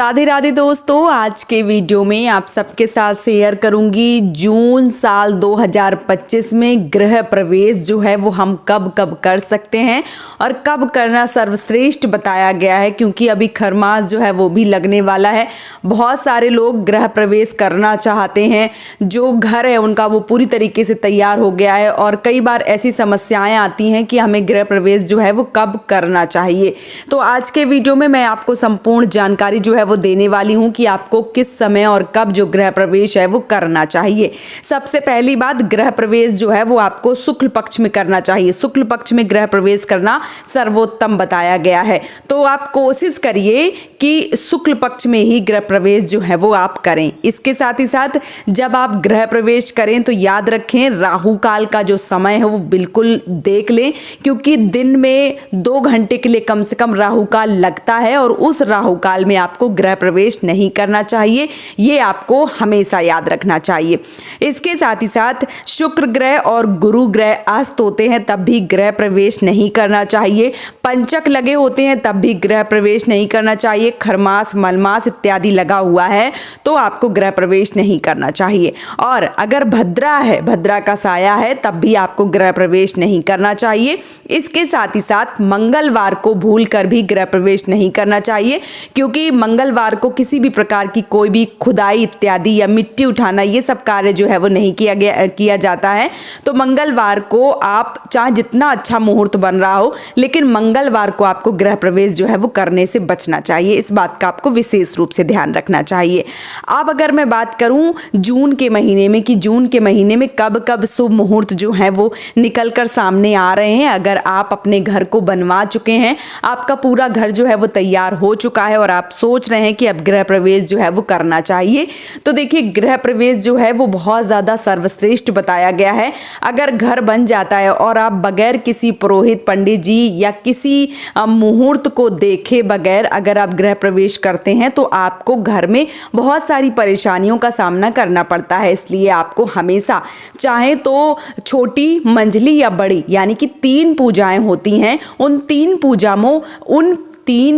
राधे राधे दोस्तों, आज के वीडियो में आप सबके साथ शेयर करूंगी जून साल 2025 में गृह प्रवेश जो है वो हम कब कब कर सकते हैं और कब करना सर्वश्रेष्ठ बताया गया है, क्योंकि अभी खरमास जो है वो भी लगने वाला है। बहुत सारे लोग गृह प्रवेश करना चाहते हैं, जो घर है उनका वो पूरी तरीके से तैयार हो गया है और कई बार ऐसी समस्याएं आती हैं कि हमें गृह प्रवेश जो है वो कब करना चाहिए। तो आज के वीडियो में मैं आपको संपूर्ण जानकारी जो है वो देने वाली हूं कि आपको किस समय और कब जो गृह प्रवेश है वो करना चाहिए। सबसे पहली बात, गृह प्रवेश जो है वो आपको शुक्ल पक्ष में करना चाहिए। शुक्ल पक्ष में गृह प्रवेश करना सर्वोत्तम बताया गया है, तो आप कोशिश करिए कि शुक्ल पक्ष में ही गृह प्रवेश जो है वो आप करें। इसके साथ ही साथ जब आप गृह प्रवेश करें तो याद रखें, राहु काल का जो समय है वो बिल्कुल देख लें, क्योंकि दिन में 2 घंटे के लिए कम से कम राहु काल लगता है और उस राहु काल में आपको गृह प्रवेश नहीं करना चाहिए। ये आपको हमेशा याद रखना चाहिए। इसके साथ ही साथ शुक्र ग्रह और गुरु ग्रह अस्त होते हैं तब भी गृह प्रवेश नहीं करना चाहिए। पंचक लगे होते हैं तब भी गृह प्रवेश नहीं करना चाहिए। खरमास मलमास इत्यादि लगा हुआ है तो आपको गृह प्रवेश नहीं करना चाहिए। और अगर भद्रा है, भद्रा का साया है, तब भी आपको गृह प्रवेश नहीं करना चाहिए। इसके साथ ही साथ मंगलवार को भूल कर भी गृह प्रवेश नहीं करना चाहिए, क्योंकि मंगलवार को किसी भी प्रकार की कोई भी खुदाई इत्यादि या मिट्टी उठाना ये सब कार्य जो है वो नहीं किया जाता है। तो मंगलवार को आप चाहे जितना अच्छा मुहूर्त बन रहा हो, लेकिन मंगलवार को आपको गृह प्रवेश जो है वो करने से बचना चाहिए। इस बात का आपको विशेष रूप से ध्यान रखना चाहिए। अब अगर मैं बात करूं जून के महीने में कि जून के महीने में कब कब शुभ मुहूर्त जो है वो निकल कर सामने आ रहे हैं। अगर आप अपने घर को बनवा चुके हैं, आपका पूरा घर जो है वो तैयार हो चुका है और आप सोच रहे हैं कि अब गृह प्रवेश जो है वो करना चाहिए, तो देखिए गृह प्रवेश जो है वो बहुत ज़्यादा सर्वश्रेष्ठ बताया गया है। अगर घर बन जाता है और आप बगैर किसी पुरोहित पंडित जी या किसी मुहूर्त को देखे बगैर अगर आप गृह प्रवेश करते हैं तो आपको घर में बहुत सारी परेशानियों का सामना करना पड़ता है। इसलिए आपको हमेशा, चाहे तो छोटी मंझली या बड़ी, यानी कि 3 पूजाएं होती हैं, उन 3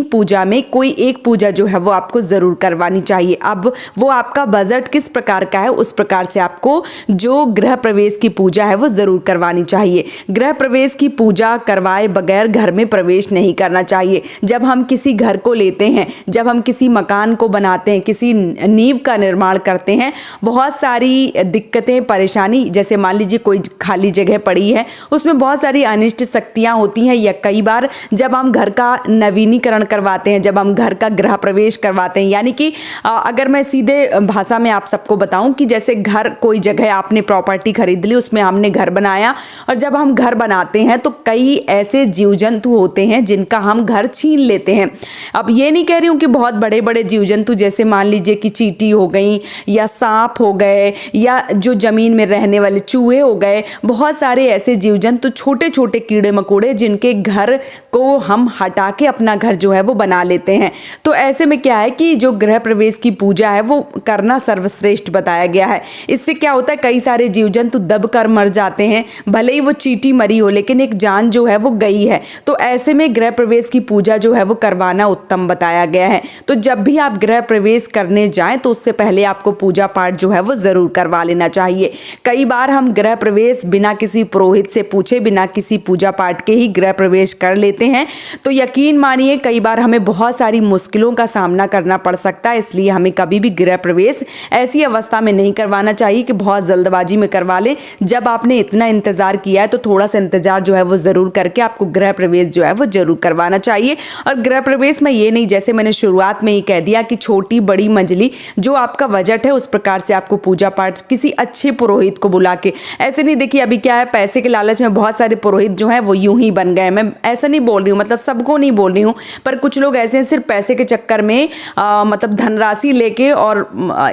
पूजा में कोई एक पूजा जो है वो आपको ज़रूर करवानी चाहिए। अब वो आपका बजट किस प्रकार का है उस प्रकार से आपको जो गृह प्रवेश की पूजा है वो ज़रूर करवानी चाहिए। गृह प्रवेश की पूजा करवाए बगैर घर में प्रवेश नहीं करना चाहिए। जब हम किसी घर को लेते हैं, जब हम किसी मकान को बनाते हैं, किसी नींव का निर्माण करते हैं, बहुत सारी दिक्कतें परेशानी, जैसे मान लीजिए कोई खाली जगह पड़ी है, उसमें बहुत सारी अनिष्ट शक्तियाँ होती हैं, या कई बार जब हम घर का नवीनीकरण करवाते हैं, जब हम घर का गृह प्रवेश करवाते हैं, यानी कि अगर मैं सीधे भाषा में आप सबको बताऊं कि जैसे घर, कोई जगह आपने प्रॉपर्टी खरीद ली, उसमें हमने घर बनाया, और जब हम घर बनाते हैं तो कई ऐसे जीव जंतु होते हैं जिनका हम घर छीन लेते हैं। अब ये नहीं कह रही हूँ कि बहुत बड़े बड़े जीव जंतु, जैसे मान लीजिए कि चींटी हो गई या सांप हो गए या जो जमीन में रहने वाले चूहे हो गए, बहुत सारे ऐसे जीव जंतु, छोटे छोटे कीड़े मकोड़े, जिनके घर को हम हटा के अपना घर जो है वो बना लेते हैं। तो ऐसे में क्या है कि जो गृह प्रवेश की पूजा है वो करना सर्वश्रेष्ठ बताया गया है। इससे क्या होता है, कई सारे जीव जंतु दब कर मर जाते हैं, भले ही वो चींटी मरी हो लेकिन एक जान जो है वो गई है। तो ऐसे में गृह प्रवेश की पूजा जो है वो करवाना उत्तम बताया गया है। तो जब भी आप गृह प्रवेश करने जाएं तो उससे पहले आपको पूजा पाठ जो है वो जरूर करवा लेना चाहिए। कई बार हम गृह प्रवेश बिना किसी पुरोहित से पूछे, बिना किसी पूजा पाठ के ही गृह प्रवेश कर लेते हैं, तो यकीन मानिए कई बार हमें बहुत सारी मुश्किलों का सामना करना पड़ सकता है। इसलिए हमें कभी भी गृह प्रवेश ऐसी अवस्था में नहीं करवाना चाहिए कि बहुत जल्दबाजी में करवा लें। जब आपने इतना इंतजार किया है तो थोड़ा सा इंतजार जो है वो जरूर करके आपको गृह प्रवेश जो है वो जरूर करवाना चाहिए। और गृह प्रवेश में ये नहीं, जैसे मैंने शुरुआत में ही कह दिया कि छोटी बड़ी मंजली, जो आपका बजट है उस प्रकार से आपको पूजा पाठ किसी अच्छे पुरोहित को बुला के, ऐसे नहीं, देखिए अभी क्या है, पैसे के लालच में बहुत सारे पुरोहित जो है वो यूं ही बन गए। मैं ऐसा नहीं बोल रही हूँ, मतलब सबको नहीं बोल रही हूँ, पर कुछ लोग ऐसे हैं सिर्फ पैसे के चक्कर में मतलब धनराशि लेके और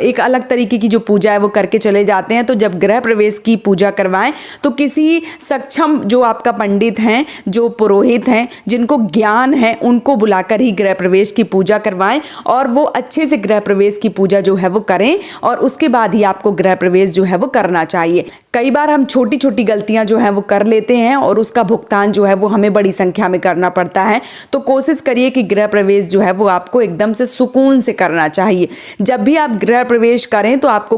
एक अलग तरीके की जो पूजा है वो करके चले जाते हैं। तो जब गृह प्रवेश की पूजा करवाएं तो किसी सक्षम जो आपका पंडित हैं, जो पुरोहित हैं, जिनको ज्ञान है, उनको बुलाकर ही गृह प्रवेश की पूजा करवाएं और वो अच्छे से गृह प्रवेश की पूजा जो है वो करें और उसके बाद ही आपको गृह प्रवेश जो है वो करना चाहिए। कई बार हम छोटी छोटी गलतियां जो है वो कर लेते हैं और उसका भुगतान जो है वो हमें बड़ी संख्या में करना पड़ता है। तो कोशिश कोशिश करिए कि गृह प्रवेश जो है वो आपको एकदम से सुकून से करना चाहिए। जब भी आप गृह प्रवेश करें तो आपको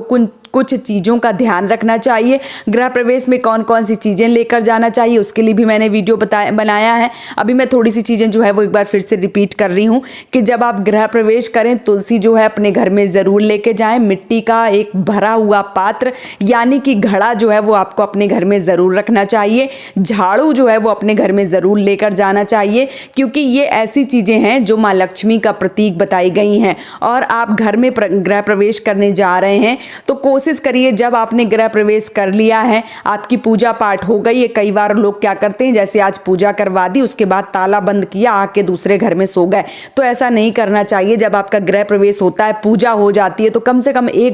कुछ चीज़ों का ध्यान रखना चाहिए। गृह प्रवेश में कौन कौन सी चीज़ें लेकर जाना चाहिए उसके लिए भी मैंने वीडियो बनाया है। अभी मैं थोड़ी सी चीज़ें जो है वो एक बार फिर से रिपीट कर रही हूँ कि जब आप गृह प्रवेश करें तुलसी जो है अपने घर में ज़रूर लेके जाएं। मिट्टी का एक भरा हुआ पात्र यानी कि घड़ा जो है वो आपको अपने घर में ज़रूर रखना चाहिए। झाड़ू जो है वो अपने घर में ज़रूर लेकर जाना चाहिए, क्योंकि ये ऐसी चीज़ें हैं जो माँ लक्ष्मी का प्रतीक बताई गई हैं। और आप घर में गृह प्रवेश करने जा रहे हैं तो कोशिश करिए जब आपने गृह प्रवेश कर लिया है, आपकी पूजा पाठ हो गई है। कई बार लोग क्या करते हैं, जैसे आज पूजा करवा दी उसके बाद ताला बंद किया, आके दूसरे घर में सो गए, तो ऐसा नहीं करना चाहिए। जब आपका गृह प्रवेश होता है, पूजा हो जाती है, तो कम से कम एक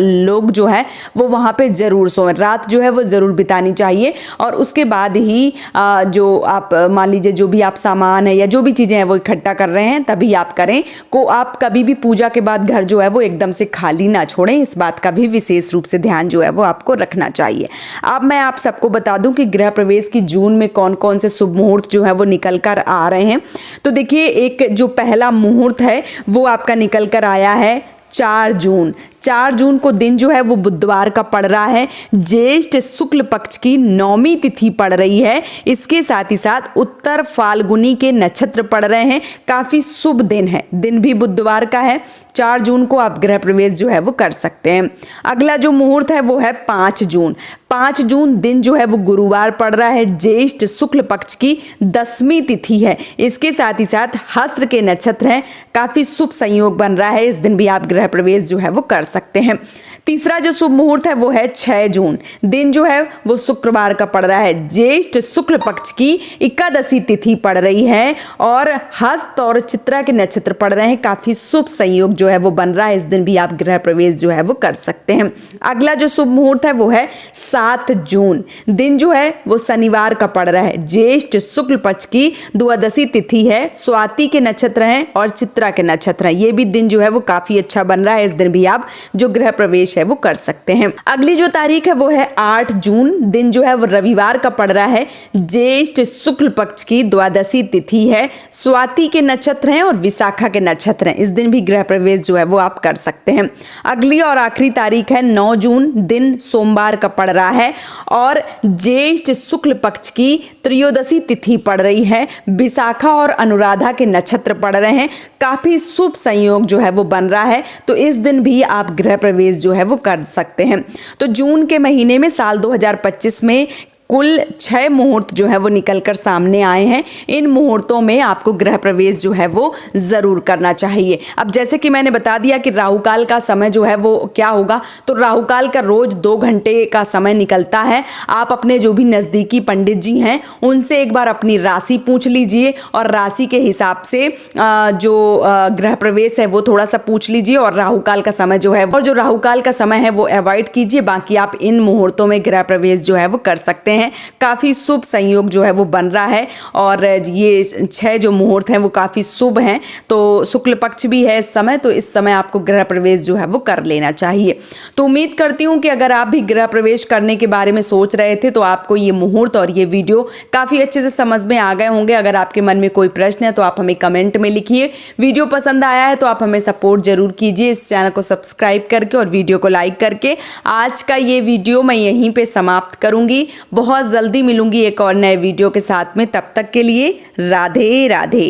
लोग जो है वो वहाँ पे ज़रूर सोएं, रात जो है वो ज़रूर बितानी चाहिए। और उसके बाद ही जो आप मान लीजिए जो भी आप सामान है या जो भी चीज़ें हैं वो इकट्ठा कर रहे हैं तभी आप करें। आप कभी भी पूजा के बाद घर जो है वो एकदम से खाली ना छोड़ें, इस बात का भी विशेष रूप से ध्यान जो है वो आपको रखना चाहिए। अब मैं आप सबको बता दूं कि गृह प्रवेश की जून में कौन कौन से शुभ मुहूर्त जो है वो निकल कर आ रहे हैं। तो देखिए, एक जो पहला मुहूर्त है वो आपका निकल कर आया है 4 जून। 4 जून को दिन जो है वो बुधवार का पड़ रहा है। ज्येष्ठ शुक्ल पक्ष की 9वीं तिथि पड़ रही है। इसके साथ ही साथ उत्तर फाल्गुनी के नक्षत्र पड़ रहे हैं। काफ़ी शुभ दिन है, दिन भी बुधवार का है। 4 जून को आप गृह प्रवेश जो है वो कर सकते हैं। अगला जो मुहूर्त है वो है 5 जून। 5 जून दिन जो है वो गुरुवार पड़ रहा है। ज्येष्ठ शुक्ल पक्ष की 10वीं तिथि है। इसके साथ ही साथ हस्त्र के नक्षत्र हैं। काफ़ी शुभ संयोग बन रहा है, इस दिन भी आप गृह प्रवेश जो है वो कर सकते हैं। तीसरा जो शुभ मुहूर्त है वो है 6 जून। दिन जो है वो शुक्रवार का पड़ रहा है। ज्येष्ठ शुक्ल पक्ष की 81 तिथि पड़ रही है और हस्त और चित्रा के नक्षत्र पड़ रहे हैं। काफ़ी शुभ संयोग जो है वो बन रहा है, इस दिन भी आप गृह प्रवेश जो है वो कर सकते हैं। अगला जो शुभ मुहूर्त है वो है 7 जून। दिन जो है वो शनिवार का पड़ रहा है। ज्येष्ठ शुक्ल पक्ष की 12वीं तिथि है। स्वाति के नक्षत्र हैं और चित्रा के नक्षत्र हैं। ये भी दिन जो है वो काफ़ी अच्छा बन रहा है, इस दिन भी आप जो गृह प्रवेश है वो कर सकते हैं। अगली जो तारीख है वो है 8 जून। दिन जो है वो रविवार का पड़ रहा है। ज्येष्ठ शुक्ल पक्ष की 12वीं तिथि है। स्वाति के नक्षत्र हैं और विशाखा के नक्षत्र हैं, इस दिन भी गृह प्रवेश जो है वो आप कर सकते हैं। अगली और आखिरी तारीख है 9 जून। दिन सोमवार का पड़ रहा है और ज्येष्ठ शुक्ल पक्ष की 13वीं तिथि पड़ रही है। विशाखा और अनुराधा के नक्षत्र पड़ रहे हैं। काफी शुभ संयोग जो है वो बन रहा है, तो इस दिन भी आप गृह प्रवेश जो है वो कर सकते हैं। तो जून के महीने में साल 2025 में कुल 6 मुहूर्त जो है वो निकलकर सामने आए हैं। इन मुहूर्तों में आपको गृह प्रवेश जो है वो ज़रूर करना चाहिए। अब जैसे कि मैंने बता दिया कि राहु काल का समय जो है वो क्या होगा, तो राहु काल का रोज़ 2 घंटे का समय निकलता है। आप अपने जो भी नज़दीकी पंडित जी हैं उनसे एक बार अपनी राशि पूछ लीजिए और राशि के हिसाब से जो गृह प्रवेश है वो थोड़ा सा पूछ लीजिए और राहु काल का समय जो है और जो राहु काल का समय है वो अवॉइड कीजिए। बाकी आप इन मुहूर्तों में गृह प्रवेश जो है वो कर सकते हैं। काफ़ी शुभ संयोग जो है वो बन रहा है और ये 6 जो मुहूर्त हैं वो काफ़ी शुभ हैं। तो शुक्ल पक्ष भी है इस समय, तो इस समय आपको गृह प्रवेश जो है वो कर लेना चाहिए। तो उम्मीद करती हूँ कि अगर आप भी गृह प्रवेश करने के बारे में सोच रहे थे तो आपको ये मुहूर्त और ये वीडियो काफ़ी अच्छे से समझ में आ गए होंगे। अगर आपके मन में कोई प्रश्न है तो आप हमें कमेंट में लिखिए। वीडियो पसंद आया है तो आप हमें सपोर्ट जरूर कीजिए, इस चैनल को सब्सक्राइब करके और वीडियो को लाइक करके। आज का ये वीडियो मैं यहीं पे समाप्त करूँगी। बहुत जल्दी मिलूंगी एक और नए वीडियो के साथ में, तब तक के लिए राधे राधे।